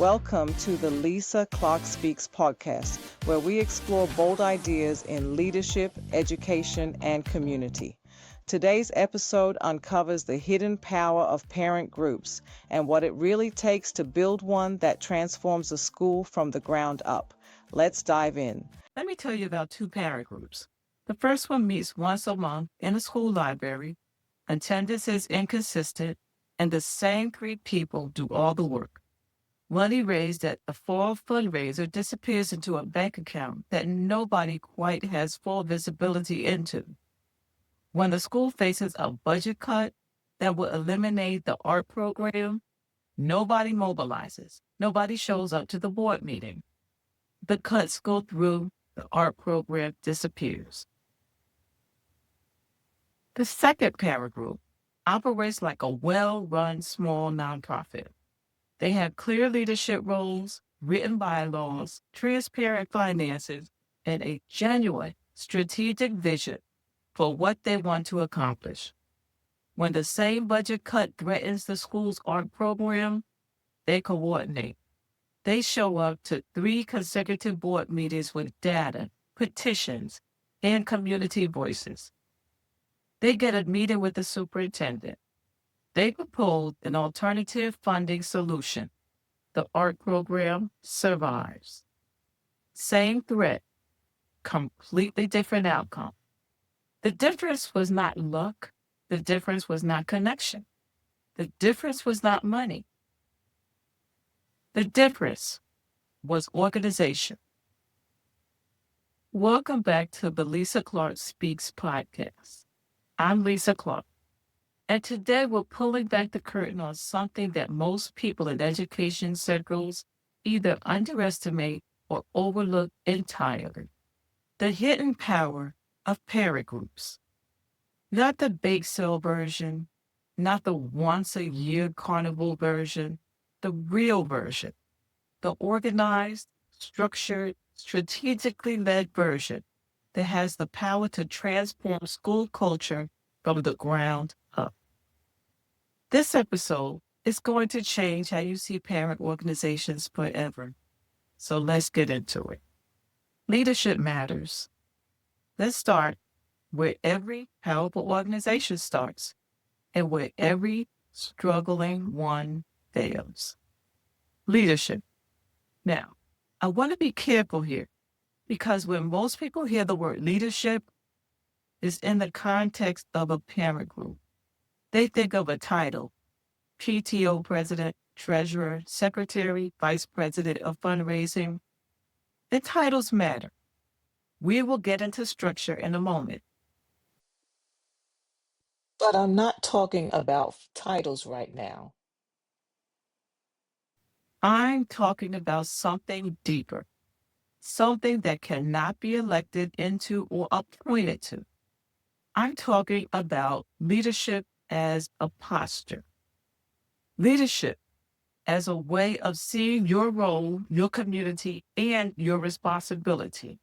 Welcome to the Lisa Clarke Speaks podcast, where we explore bold ideas in leadership, education, and community. Today's episode uncovers the hidden power of parent groups and what it really takes to build one that transforms a school from the ground up. Let's dive in. Let me tell you about two parent groups. The first one meets once a month in a school library. Attendance is inconsistent, and the same three people do all the work. Money raised at the fall fundraiser disappears into a bank account that nobody quite has full visibility into. When the school faces a budget cut that will eliminate the art program, nobody mobilizes. Nobody shows up to the board meeting. The cuts go through, the art program disappears. The second parent group operates like a well-run small nonprofit. They have clear leadership roles, written bylaws, transparent finances, and a genuine strategic vision for what they want to accomplish. When the same budget cut threatens the school's art program, they coordinate. They show up to 3 consecutive board meetings with data, petitions, and community voices. They get a meeting with the superintendent. They propose an alternative funding solution. The art program survives. Same threat, completely different outcome. The difference was not luck. The difference was not connection. The difference was not money. The difference was organization. Welcome back to the Lisa Clarke Speaks podcast. I'm Lisa Clarke, and today we're pulling back the curtain on something that most people in education circles either underestimate or overlook entirely: the hidden power of parent groups. Not the bake sale version, not the once-a-year carnival version, the real version, the organized, structured, strategically led version that has the power to transform school culture from the ground up. This episode is going to change how you see parent organizations forever. So let's get into it. Leadership matters. Let's start where every powerful organization starts and where every struggling one fails. Leadership. Now, I want to be careful here because when most people hear the word leadership, it's in the context of a parent group. They think of a title: PTO president, treasurer, secretary, vice president of fundraising. The titles matter. We will get into structure in a moment. But I'm not talking about titles right now. I'm talking about something deeper, something that cannot be elected into or appointed to. I'm talking about leadership as a posture. Leadership as a way of seeing your role, your community, and your responsibility.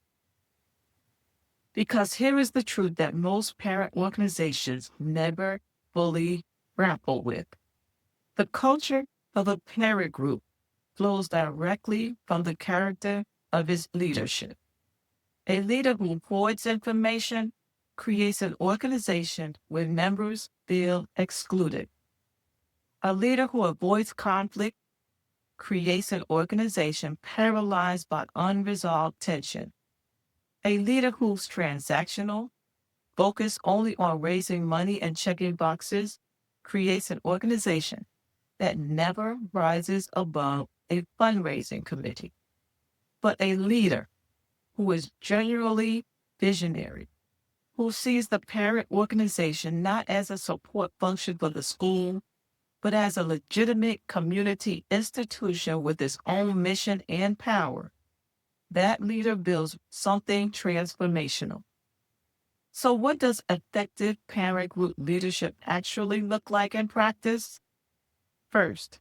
Because here is the truth that most parent organizations never fully grapple with. The culture of a parent group flows directly from the character of its leadership. A leader who hoards information creates an organization where members feel excluded. A leader who avoids conflict creates an organization paralyzed by unresolved tension. A leader who's transactional, focused only on raising money and checking boxes, creates an organization that never rises above a fundraising committee. But a leader who is genuinely visionary, who sees the parent organization not as a support function for the school, but as a legitimate community institution with its own mission and power, that leader builds something transformational. So what does effective parent group leadership actually look like in practice? First,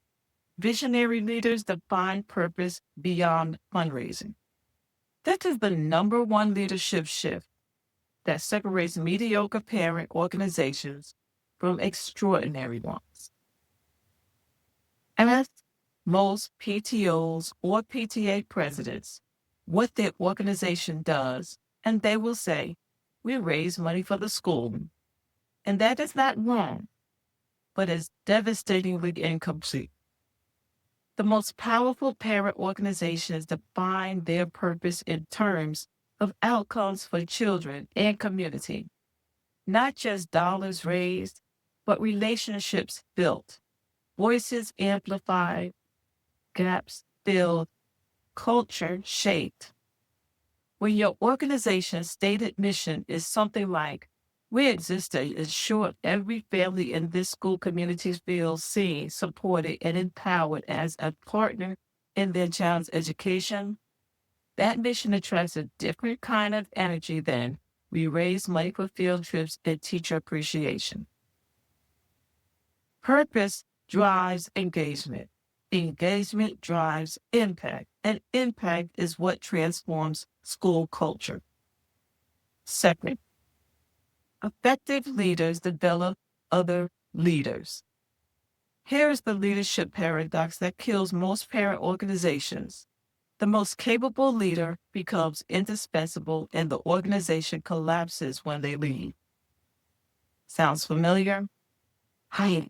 visionary leaders define purpose beyond fundraising. This is the number one leadership shift that separates mediocre parent organizations from extraordinary ones. As most PTOs or PTA presidents what their organization does, and they will say, "We raise money for the school." And that is not wrong, but is devastatingly incomplete. The most powerful parent organizations define their purpose in terms of outcomes for children and community, not just dollars raised, but relationships built, voices amplified, gaps filled, culture shaped. When your organization's stated mission is something like, "We exist to ensure every family in this school community feels seen, supported, and empowered as a partner in their child's education," that mission attracts a different kind of energy than "We raise money for field trips and teacher appreciation." Purpose drives engagement. Engagement drives impact, and impact is what transforms school culture. Second, effective leaders develop other leaders. Here's the leadership paradox that kills most parent organizations. The most capable leader becomes indispensable and the organization collapses when they leave. Sounds familiar? Hi,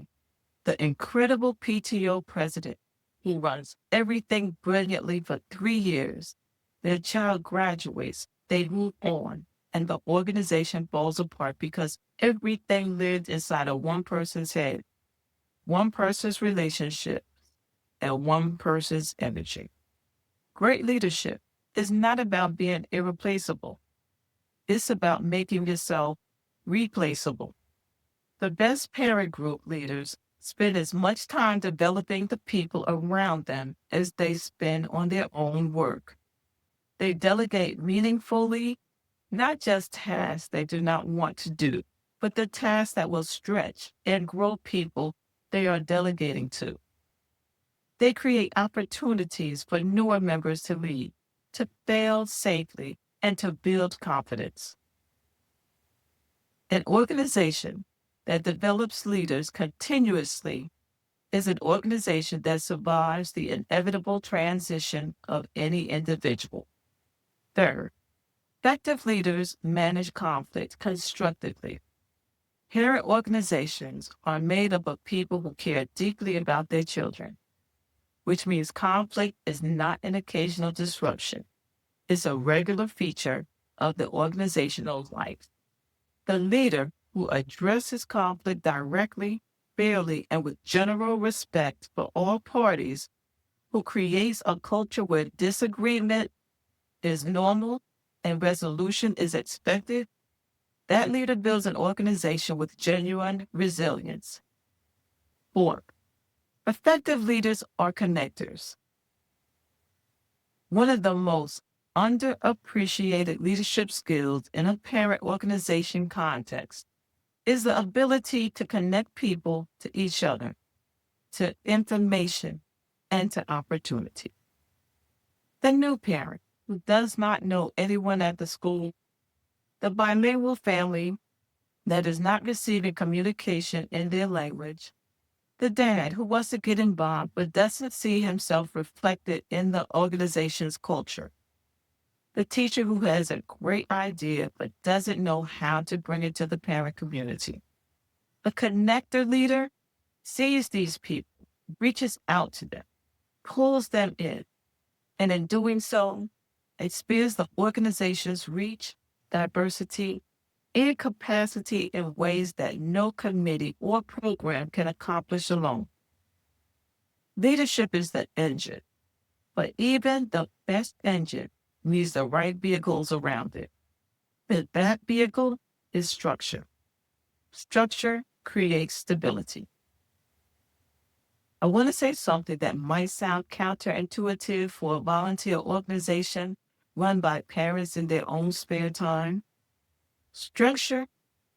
the incredible PTO president who runs everything brilliantly for 3 years. Their child graduates, they move on, and the organization falls apart because everything lived inside of one person's head, one person's relationship, and one person's energy. Great leadership is not about being irreplaceable. It's about making yourself replaceable. The best parent group leaders spend as much time developing the people around them as they spend on their own work. They delegate meaningfully, not just tasks they do not want to do, but the tasks that will stretch and grow people they are delegating to. They create opportunities for newer members to lead, to fail safely, and to build confidence. An organization that develops leaders continuously is an organization that survives the inevitable transition of any individual. Third, effective leaders manage conflict constructively. Parent organizations are made up of people who care deeply about their children, which means conflict is not an occasional disruption. It's a regular feature of the organizational life. The leader who addresses conflict directly, fairly, and with general respect for all parties, who creates a culture where disagreement is normal and resolution is expected, that leader builds an organization with genuine resilience. Fourth, effective leaders are connectors. One of the most underappreciated leadership skills in a parent organization context is the ability to connect people to each other, to information, and to opportunity. The new parent who does not know anyone at the school, the bilingual family that is not receiving communication in their language, the dad who wants to get involved but doesn't see himself reflected in the organization's culture, the teacher who has a great idea but doesn't know how to bring it to the parent community. A connector leader sees these people, reaches out to them, pulls them in, and in doing so, expands the organization's reach, diversity, and capacity in ways that no committee or program can accomplish alone. Leadership is the engine, but even the best engine needs the right vehicles around it. And that vehicle is structure. Structure creates stability. I want to say something that might sound counterintuitive for a volunteer organization run by parents in their own spare time. Structure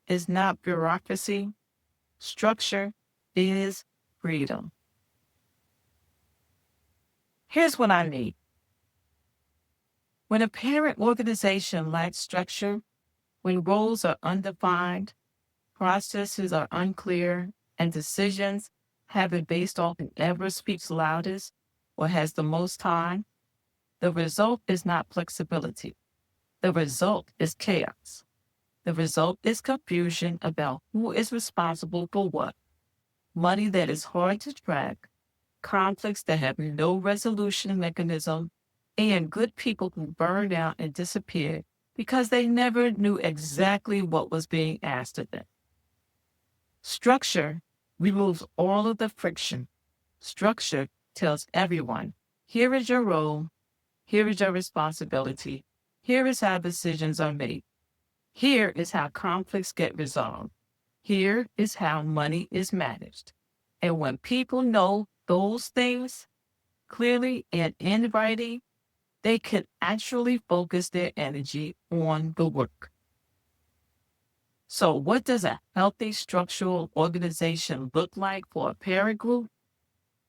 is not bureaucracy. Structure is freedom. Here's what I mean. When a parent organization lacks structure, when roles are undefined, processes are unclear, and decisions happen based on whoever speaks loudest, or has the most time, the result is not flexibility. The result is chaos. The result is confusion about who is responsible for what, money that is hard to track, conflicts that have no resolution mechanism, and good people who burn out and disappear because they never knew exactly what was being asked of them. Structure removes all of the friction. Structure tells everyone, here is your role, here is your responsibility, here is how decisions are made, here is how conflicts get resolved, here is how money is managed. And when people know those things clearly and in writing, they can actually focus their energy on the work. So, what does a healthy structural organization look like for a parent group?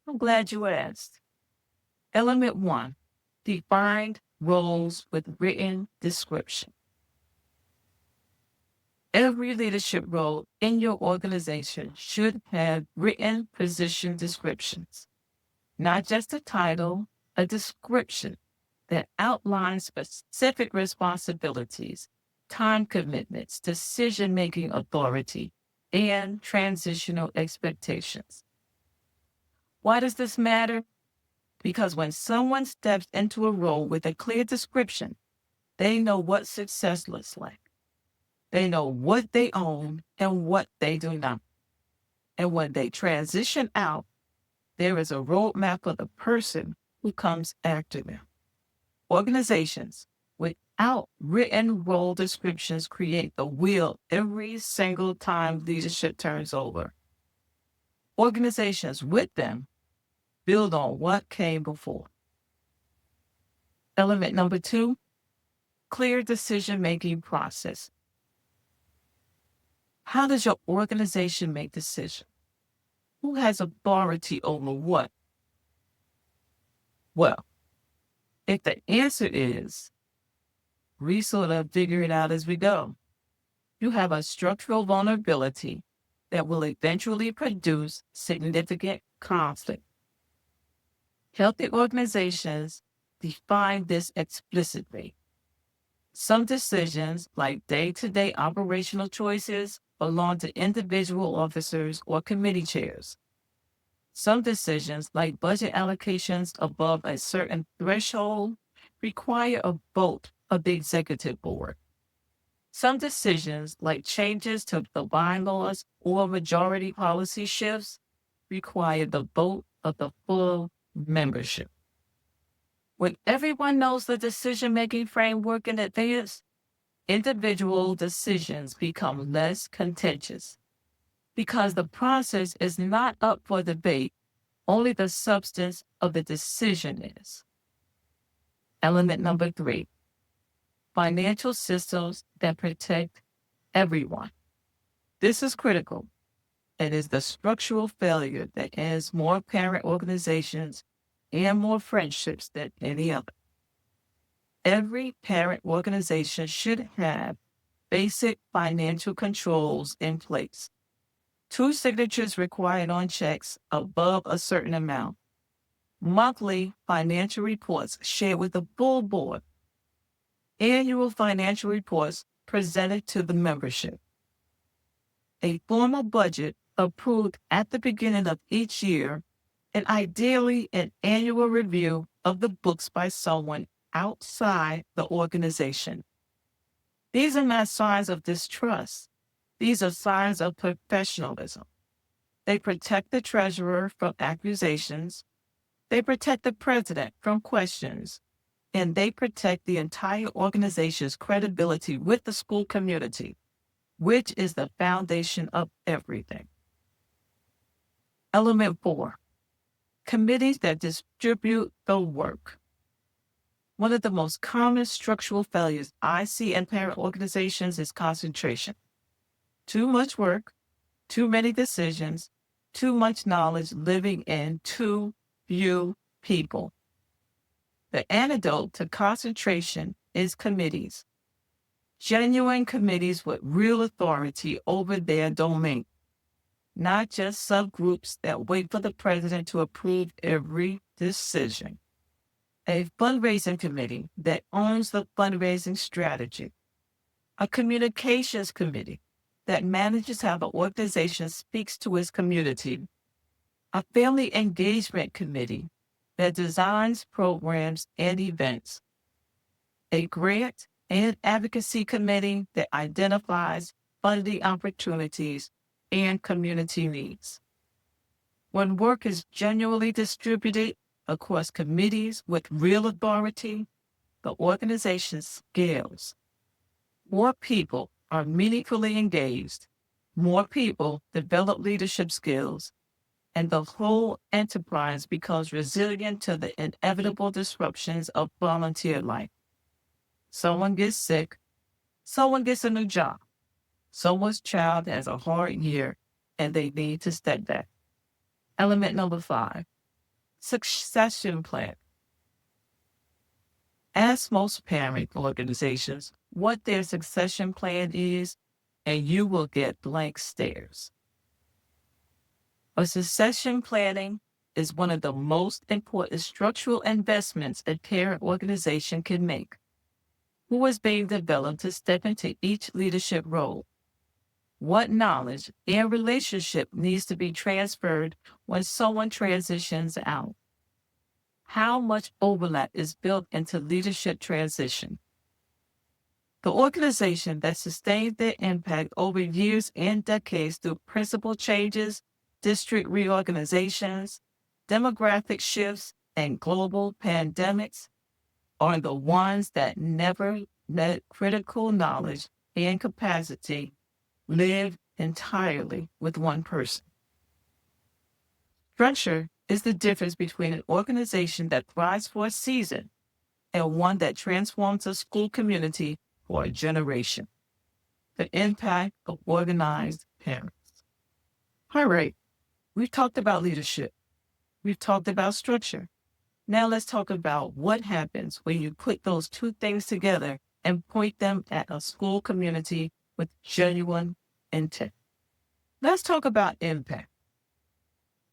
I'm glad you asked. Element one, defined roles with written description. Every leadership role in your organization should have written position descriptions, not just a title, a description that outlines specific responsibilities, time commitments, decision-making authority, and transitional expectations. Why does this matter? Because when someone steps into a role with a clear description, they know what success looks like. They know what they own and what they do not. And when they transition out, there is a roadmap for the person who comes after them. Organizations without written role descriptions create the wheel every single time leadership turns over. Organizations with them build on what came before. Element number two, clear decision-making process. How does your organization make decisions? Who has authority over what? Well, if the answer is, we sort of figure it out as we go, you have a structural vulnerability that will eventually produce significant conflict. Healthy organizations define this explicitly. Some decisions, like day-to-day operational choices, belong to individual officers or committee chairs. Some decisions, like budget allocations above a certain threshold, require a vote of the executive board. Some decisions, like changes to the bylaws or majority policy shifts, require the vote of the full membership. When everyone knows the decision-making framework in advance, individual decisions become less contentious because the process is not up for debate, only the substance of the decision is. Element number three, financial systems that protect everyone. This is critical. It is the structural failure that ends more parent organizations and more friendships than any other. Every parent organization should have basic financial controls in place. 2 signatures required on checks above a certain amount. Monthly financial reports shared with the full board. Annual financial reports presented to the membership. A formal budget approved at the beginning of each year, and ideally an annual review of the books by someone outside the organization. These are not signs of distrust. These are signs of professionalism. They protect the treasurer from accusations. They protect the president from questions. And they protect the entire organization's credibility with the school community, which is the foundation of everything. Element 4, committees that distribute the work. One of the most common structural failures I see in parent organizations is concentration. Too much work, too many decisions, too much knowledge living in too few people. The antidote to concentration is committees. Genuine committees with real authority over their domain. not just subgroups that wait for the president to approve every decision. A fundraising committee that owns the fundraising strategy. A communications committee that manages how the organization speaks to its community. A family engagement committee that designs programs and events. A grant and advocacy committee that identifies funding opportunities and community needs. When work is genuinely distributed across committees with real authority, the organization scales. More people are meaningfully engaged, more people develop leadership skills, and the whole enterprise becomes resilient to the inevitable disruptions of volunteer life. Someone gets sick, someone gets a new job, someone's child has a hard year, and they need to step back. Element number 5, succession plan. Ask most parent organizations what their succession plan is, and you will get blank stares. A succession planning is one of the most important structural investments a parent organization can make. Who is being developed to step into each leadership role? What knowledge and relationship needs to be transferred when someone transitions out? How much overlap is built into leadership transition? The organization that sustains their impact over years and decades through principal changes, district reorganizations, demographic shifts, and global pandemics are the ones that never let critical knowledge and capacity live entirely with one person. Structure is the difference between an organization that thrives for a season and one that transforms a school community for a generation. The impact of organized parents. All right, we've talked about leadership. We've talked about structure. Now let's talk about what happens when you put those two things together and point them at a school community with genuine intent. Let's talk about impact.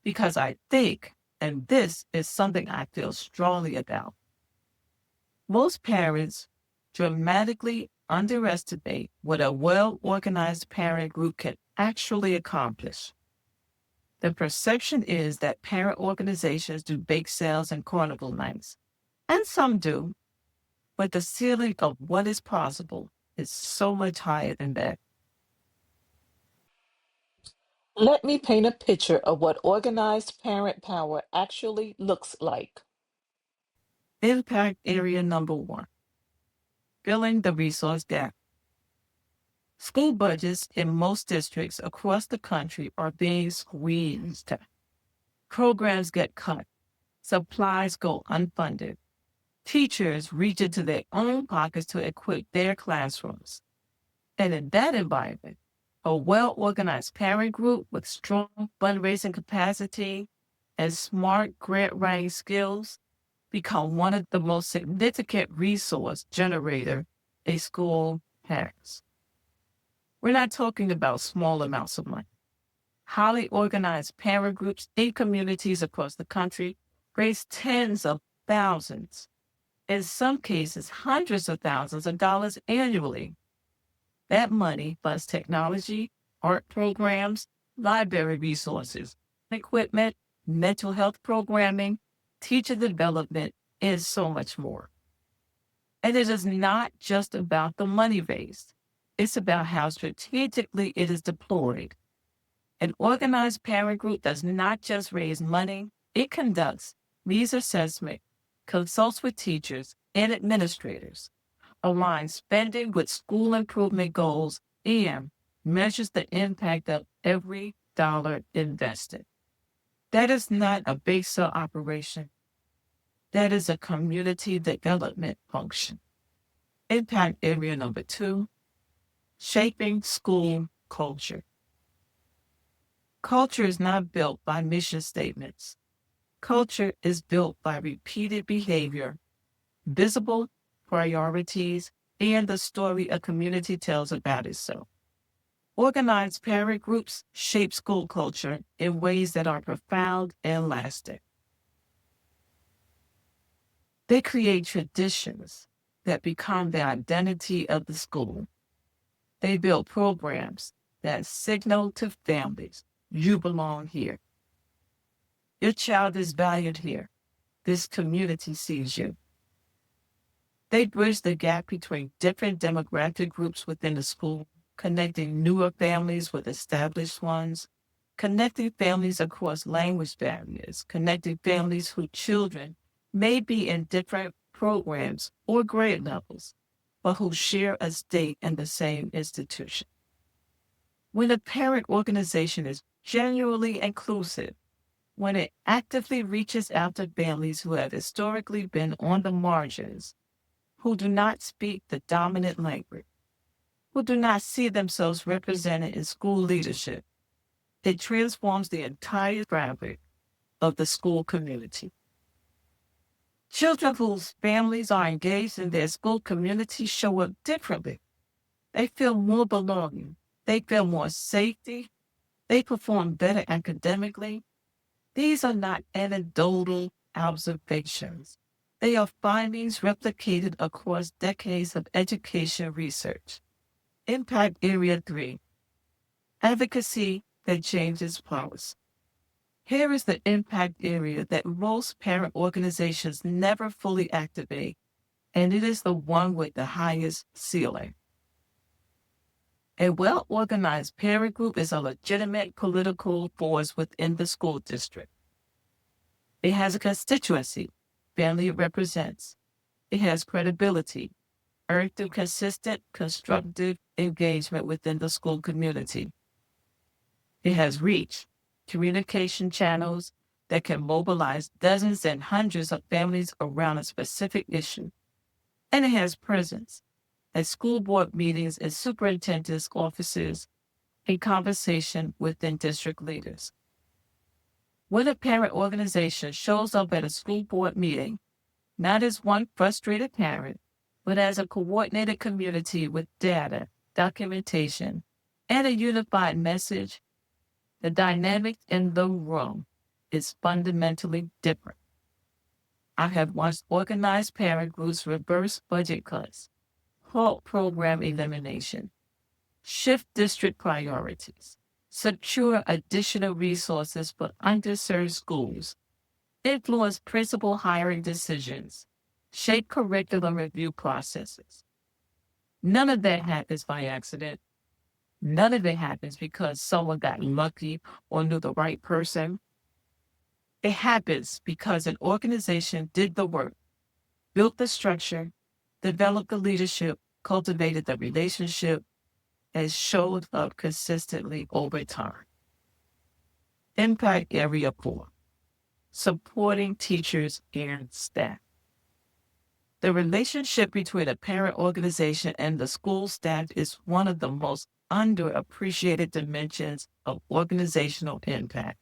Because I think, and this is something I feel strongly about, most parents dramatically underestimate what a well-organized parent group can actually accomplish. The perception is that parent organizations do bake sales and carnival nights, and some do, but the ceiling of what is possible is so much higher than that. Let me paint a picture of what organized parent power actually looks like. Impact area number 1, filling the resource gap. School budgets in most districts across the country are being squeezed. Programs get cut, supplies go unfunded. Teachers reach into their own pockets to equip their classrooms. And in that environment, a well-organized parent group with strong fundraising capacity and smart grant writing skills become one of the most significant resource generator a school has. We're not talking about small amounts of money. Highly organized parent groups in communities across the country raise tens of thousands, in some cases hundreds of thousands of dollars annually. That money funds technology, art programs, library resources, equipment, mental health programming, teacher development, and so much more. And it is not just about the money raised. It's about how strategically it is deployed. An organized parent group does not just raise money, it conducts needs assessment, consults with teachers and administrators, aligns spending with school improvement goals, and measures the impact of every dollar invested. That is not a big cell operation. That is a community development function. Impact area number 2, shaping school culture. Culture is not built by mission statements. Culture is built by repeated behavior, visible priorities, and the story a community tells about itself. Organized parent groups shape school culture in ways that are profound and lasting. They create traditions that become the identity of the school. They build programs that signal to families, you belong here. Your child is valued here. This community sees you. They bridge the gap between different demographic groups within the school, connecting newer families with established ones, connecting families across language barriers, connecting families whose children may be in different programs or grade levels, but who share a stake in the same institution. When a parent organization is genuinely inclusive, when it actively reaches out to families who have historically been on the margins, who do not speak the dominant language, who do not see themselves represented in school leadership, it transforms the entire fabric of the school community. Children whose families are engaged in their school community show up differently. They feel more belonging. They feel more safety. They perform better academically. These are not anecdotal observations. They are findings replicated across decades of education research. Impact Area 3, advocacy that changes policy. Here is the impact area that most parent organizations never fully activate, and it is the one with the highest ceiling. A well-organized parent group is a legitimate political force within the school district. It has a constituency, family it represents. It has credibility, earned through consistent, constructive engagement within the school community. It has reach, communication channels that can mobilize dozens and hundreds of families around a specific issue. And it has presence at school board meetings and superintendents' offices in conversation within district leaders. When a parent organization shows up at a school board meeting, not as one frustrated parent, but as a coordinated community with data, documentation, and a unified message, the dynamic in the room is fundamentally different. I have watched organized parent groups reverse budget cuts, halt program elimination, shift district priorities, secure additional resources for underserved schools, influence principal hiring decisions, shape curriculum review processes. None of that happens by accident. None of it happens because someone got lucky or knew the right person. It happens because an organization did the work, built the structure, developed the leadership, cultivated the relationship, and showed up consistently over time. Impact Area 4, supporting teachers and staff. The relationship between a parent organization and the school staff is one of the most underappreciated dimensions of organizational impact.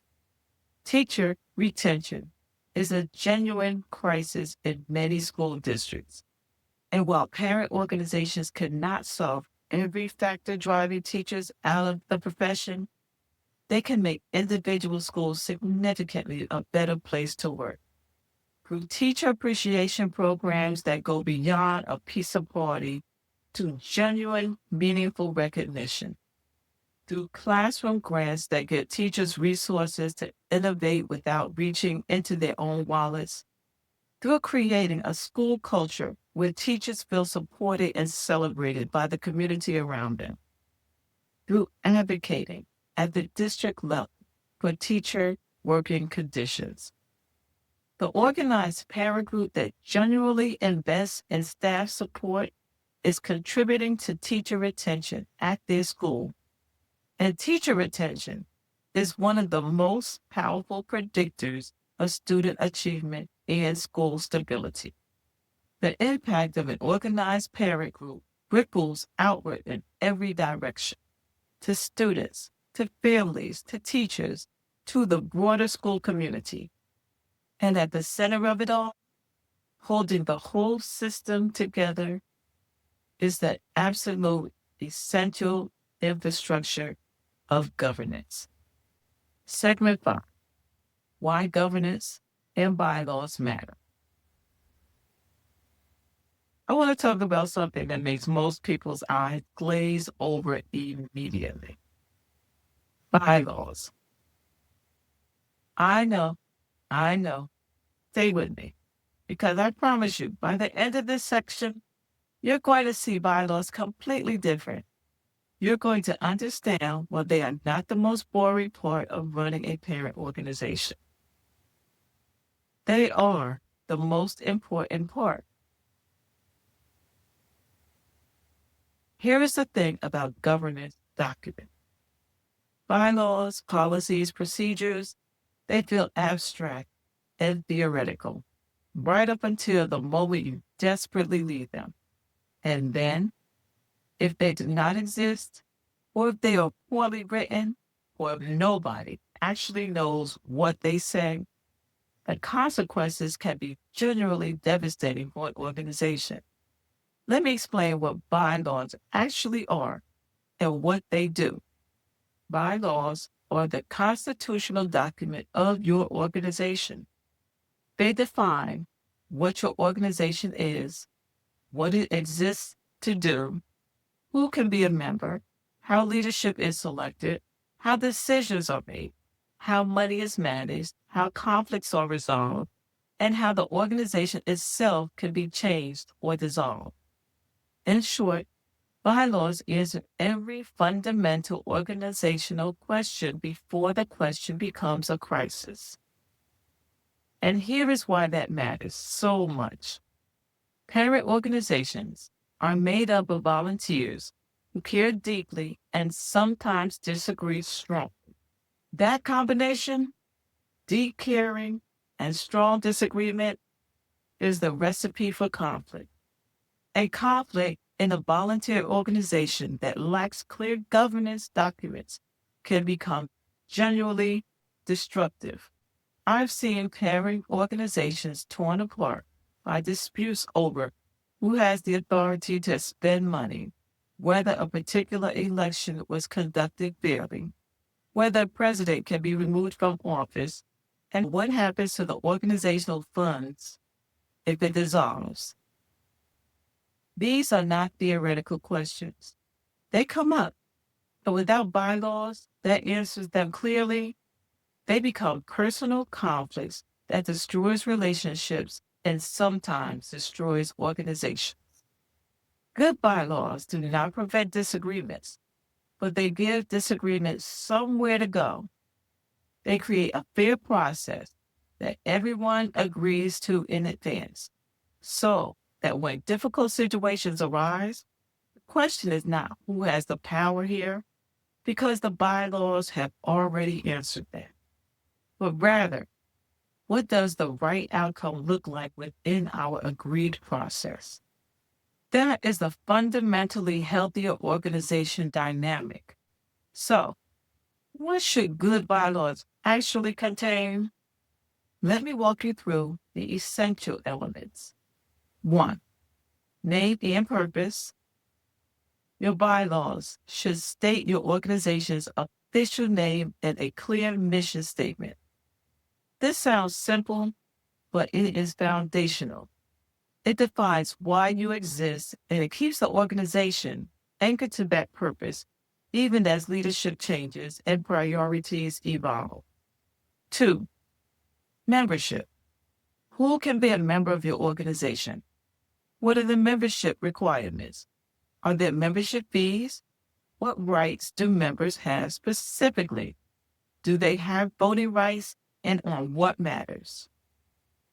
Teacher retention is a genuine crisis in many school districts. And while parent organizations cannot solve every factor driving teachers out of the profession, they can make individual schools significantly a better place to work. Through teacher appreciation programs that go beyond a pizza party to genuine, meaningful recognition. Through classroom grants that give teachers resources to innovate without reaching into their own wallets. Through creating a school culture where teachers feel supported and celebrated by the community around them. Through advocating at the district level for teacher working conditions. The organized parent group that genuinely invests in staff support is contributing to teacher retention at their school. And teacher retention is one of the most powerful predictors of student achievement and school stability. The impact of an organized parent group ripples outward in every direction, to students, to families, to teachers, to the broader school community. And at the center of it all, holding the whole system together, is the absolute essential infrastructure of governance. Segment 5. Why governance and bylaws matter. I want to talk about something that makes most people's eyes glaze over immediately. Bylaws. I know. Stay with me. Because I promise you, by the end of this section, you're going to see bylaws completely different. You're going to understand why they are not the most boring part of running a parent organization. They are the most important part. Here is the thing about governance documents. Bylaws, policies, procedures, they feel abstract and theoretical, right up until the moment you desperately need them. And then, if they do not exist, or if they are poorly written, or if nobody actually knows what they say, the consequences can be generally devastating for an organization. Let me explain what bylaws actually are and what they do. Bylaws are the constitutional document of your organization. They define what your organization is, what it exists to do, who can be a member, how leadership is selected, how decisions are made, how money is managed, how conflicts are resolved, and how the organization itself can be changed or dissolved. In short, bylaws answer every fundamental organizational question before the question becomes a crisis. And here is why that matters so much. Parent organizations are made up of volunteers who care deeply and sometimes disagree strongly. That combination, deep caring and strong disagreement, is the recipe for conflict. A conflict in a volunteer organization that lacks clear governance documents can become genuinely destructive. I've seen parent organizations torn apart by disputes over who has the authority to spend money, whether a particular election was conducted fairly, whether a president can be removed from office, and what happens to the organizational funds if it dissolves. These are not theoretical questions. They come up, but without bylaws that answers them clearly, they become personal conflicts that destroys relationships and sometimes destroys organizations. Good bylaws do not prevent disagreements, but they give disagreements somewhere to go. They create a fair process that everyone agrees to in advance, so that when difficult situations arise, the question is not who has the power here, because the bylaws have already answered that, but rather, what does the right outcome look like within our agreed process? That is the fundamentally healthier organization dynamic. So, what should good bylaws actually contain? Let me walk you through the essential elements. 1. Name and purpose. Your bylaws should state your organization's official name and a clear mission statement. This sounds simple, but it is foundational. It defines why you exist and it keeps the organization anchored to that purpose, even as leadership changes and priorities evolve. 2. Membership. Who can be a member of your organization? What are the membership requirements? Are there membership fees? What rights do members have specifically? Do they have voting rights and on what matters?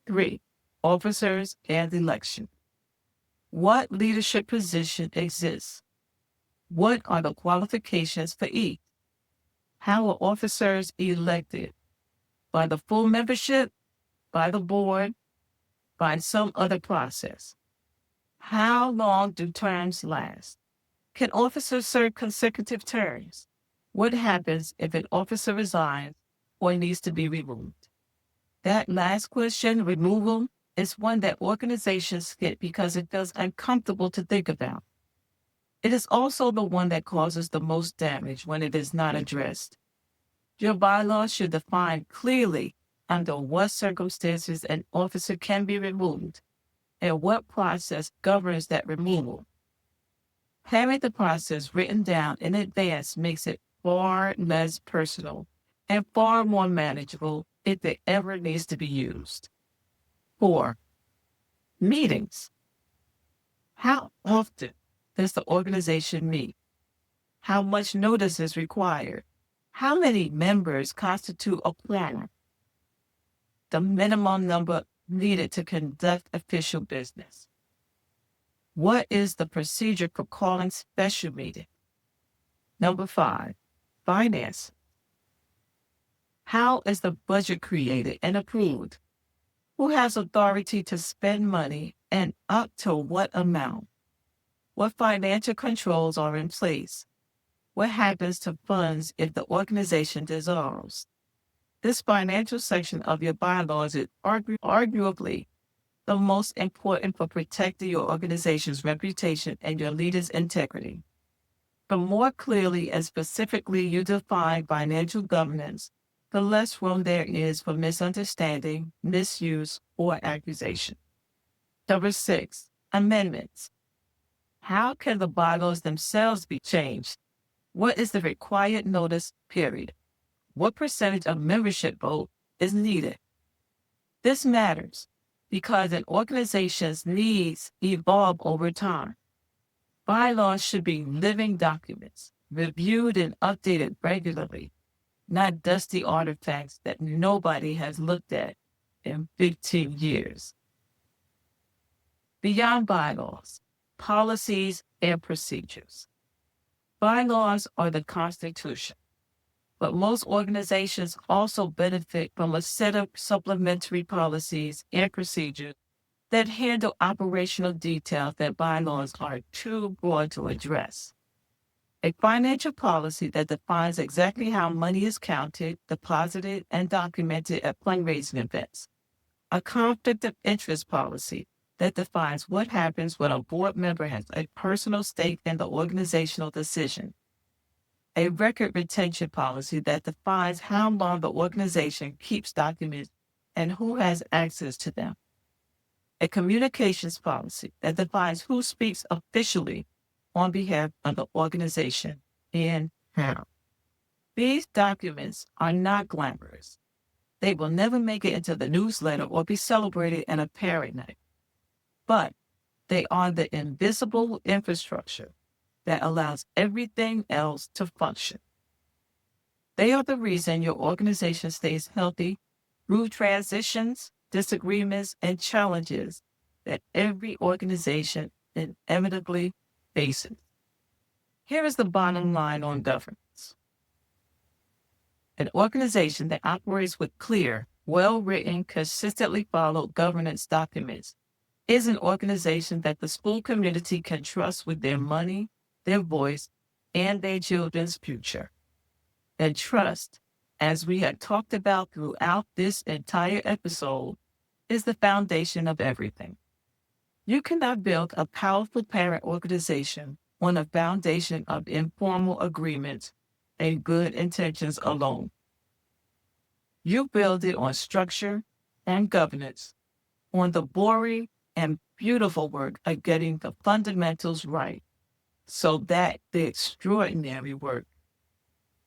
3. Officers and election. What leadership position exists? What are the qualifications for each? How are officers elected? By the full membership? By the board? By some other process? How long do terms last? Can officers serve consecutive terms? What happens if an officer resigns or needs to be removed? That last question, removal, is one that organizations get because it feels uncomfortable to think about. It is also the one that causes the most damage when it is not addressed. Your bylaws should define clearly under what circumstances an officer can be removed and what process governs that removal. Having the process written down in advance makes it far less personal and far more manageable if it ever needs to be used. 4. Meetings. How often does the organization meet? How much notice is required? How many members constitute a quorum? The minimum number needed to conduct official business. What is the procedure for calling special meetings? Number 5, finance. How is the budget created and approved? Who has authority to spend money and up to what amount? What financial controls are in place? What happens to funds if the organization dissolves? This financial section of your bylaws is arguably the most important for protecting your organization's reputation and your leaders' integrity. The more clearly and specifically you define financial governance, the less room there is for misunderstanding, misuse, or accusation. Number 6, amendments. How can the bylaws themselves be changed? What is the required notice period? What percentage of membership vote is needed? This matters because an organization's needs evolve over time. Bylaws should be living documents, reviewed and updated regularly, not dusty artifacts that nobody has looked at in 15 years. Beyond bylaws, policies and procedures. Bylaws are the Constitution, but most organizations also benefit from a set of supplementary policies and procedures that handle operational details that bylaws are too broad to address. A financial policy that defines exactly how money is counted, deposited, and documented at fundraising events. A conflict of interest policy that defines what happens when a board member has a personal stake in the organizational decision. A record retention policy that defines how long the organization keeps documents and who has access to them. A communications policy that defines who speaks officially on behalf of the organization and how. These documents are not glamorous. They will never make it into the newsletter or be celebrated in a parade night. But they are the invisible infrastructure that allows everything else to function. They are the reason your organization stays healthy through transitions, disagreements, and challenges that every organization inevitably faces. Here is the bottom line on governance. An organization that operates with clear, well-written, consistently followed governance documents is an organization that the school community can trust with their money, their voice, and their children's future. And trust, as we had talked about throughout this entire episode, is the foundation of everything. You cannot build a powerful parent organization on a foundation of informal agreements and good intentions alone. You build it on structure and governance, on the boring and beautiful work of getting the fundamentals right, so that the extraordinary work,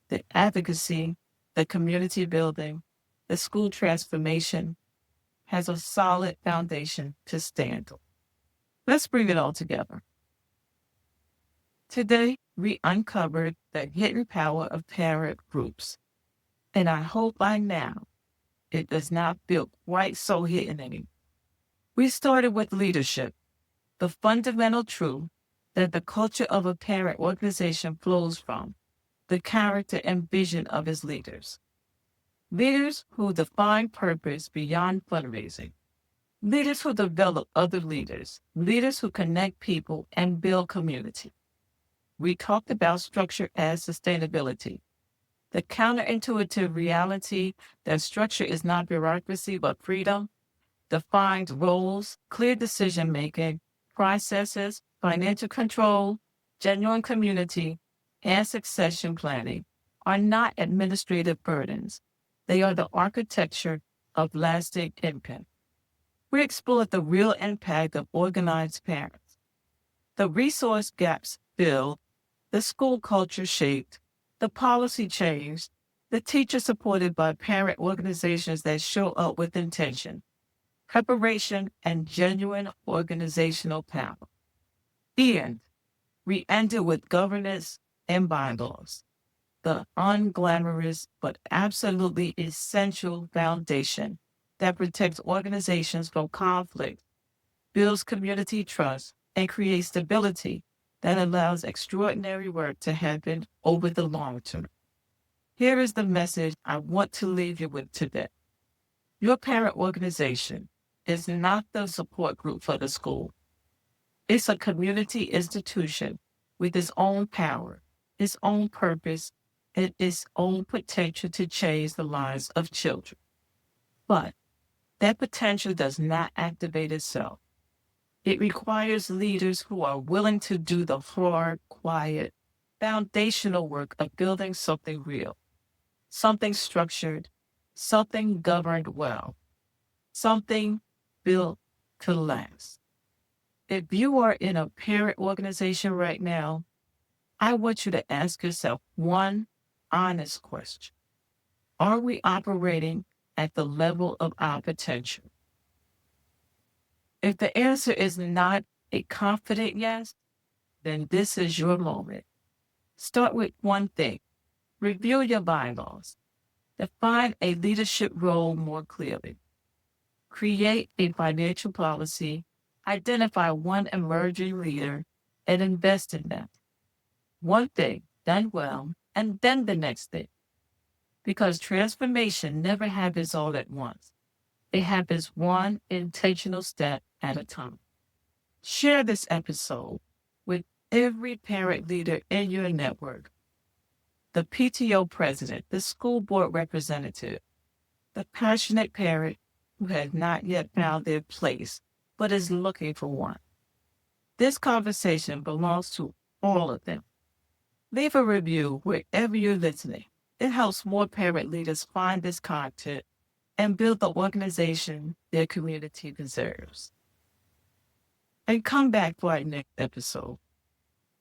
the advocacy, the community building, the school transformation, has a solid foundation to stand on. Let's bring it all together. Today, we uncovered the hidden power of parent groups, and I hope by now it does not feel quite so hidden anymore. We started with leadership, the fundamental truth that the culture of a parent organization flows from the character and vision of its leaders. Leaders who define purpose beyond fundraising. Leaders who develop other leaders. Leaders who connect people and build community. We talked about structure as sustainability. The counterintuitive reality that structure is not bureaucracy but freedom, defined roles, clear decision-making, processes, financial control, genuine community, and succession planning are not administrative burdens. They are the architecture of lasting impact. We explored the real impact of organized parents, the resource gaps filled, the school culture shaped, the policy changed, the teacher supported by parent organizations that show up with intention, preparation, and genuine organizational power. And we ended with governance and bylaws, the unglamorous but absolutely essential foundation that protects organizations from conflict, builds community trust, and creates stability that allows extraordinary work to happen over the long term. Here is the message I want to leave you with today. Your parent organization is not the support group for the school. It's a community institution with its own power, its own purpose, and its own potential to change the lives of children. But that potential does not activate itself. It requires leaders who are willing to do the hard, quiet, foundational work of building something real, something structured, something governed well, something built to last. If you are in a parent organization right now, I want you to ask yourself one honest question. Are we operating at the level of our potential? If the answer is not a confident yes, then this is your moment. Start with one thing. Review your bylaws. Define a leadership role more clearly. Create a financial policy. Identify one emerging leader and invest in them. One thing done well, and then the next thing. Because transformation never happens all at once. It happens one intentional step at a time. Share this episode with every parent leader in your network, the PTO president, the school board representative, the passionate parent who has not yet found their place but is looking for one. This conversation belongs to all of them. Leave a review wherever you're listening. It helps more parent leaders find this content and build the organization their community deserves. And come back for our next episode.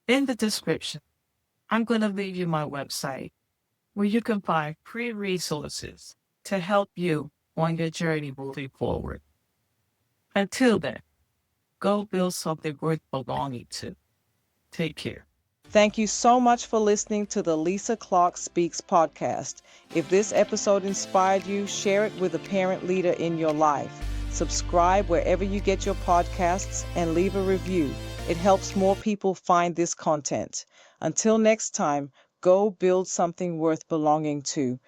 In the description, I'm going to leave you my website where you can find free resources to help you on your journey moving forward. Until then, go build something worth belonging to. Take care. Thank you so much for listening to the Lisa Clarke Speaks podcast. If this episode inspired you, share it with a parent leader in your life. Subscribe wherever you get your podcasts and leave a review. It helps more people find this content. Until next time, go build something worth belonging to.